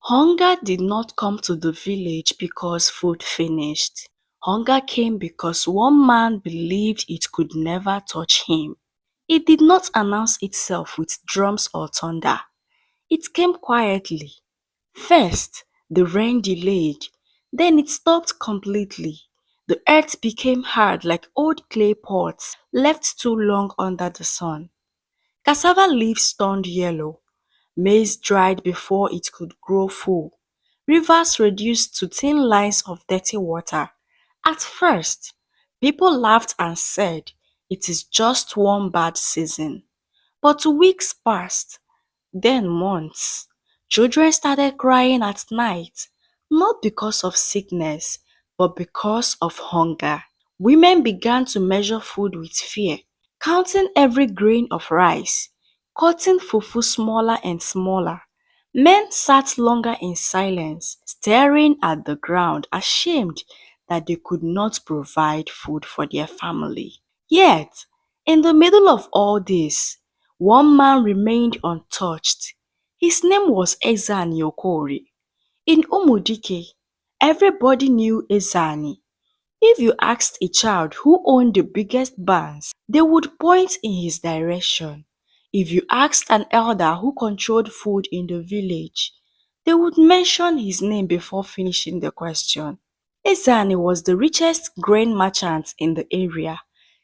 Hunger did not come to the village because food finished. Hunger came because one man believed it could never touch him. It did not announce itself with drums or thunder. It came quietly. First, the rain delayed, then it stopped completely. The earth became hard like old clay pots left too long under the sun. Cassava leaves turned yellow. Maize dried before it could grow full. Rivers reduced to thin lines of dirty water. At first, people laughed and said, "It is just one bad season." But weeks passed, then months. Children started crying at night, not because of sickness, but because of hunger. Women began to measure food with fear, counting every grain of rice, cutting fufu smaller and smaller. Men sat longer in silence, staring at the ground, ashamed that they could not provide food for their family. Yet, in the middle of all this, one man remained untouched. His name was Ezani Okori. In Umudike, everybody knew Ezani. If you asked a child who owned the biggest barns, they would point in his direction. If you asked an elder who controlled food in the village, they would mention his name before finishing the question. Ezani was the richest grain merchant in the area.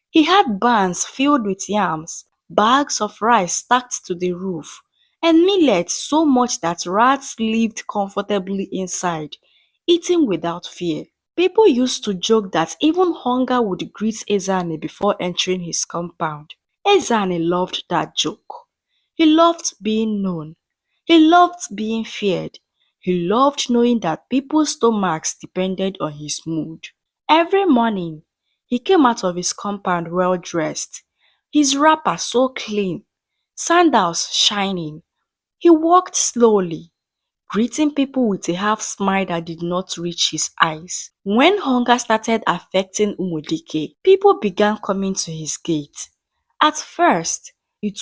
He had barns filled with yams, bags of rice stacked to the roof, and millet so much that rats lived comfortably inside, eating without fear. People used to joke that even hunger would greet Ezani before entering his compound. Ezani loved that joke. He loved being known. He loved being feared. He loved knowing that people's stomachs depended on his mood. Every morning, he came out of his compound well dressed, his wrapper so clean, sandals shining. He walked slowly, greeting people with a half smile that did not reach his eyes. When hunger started affecting Umudike, people began coming to his gate. At first,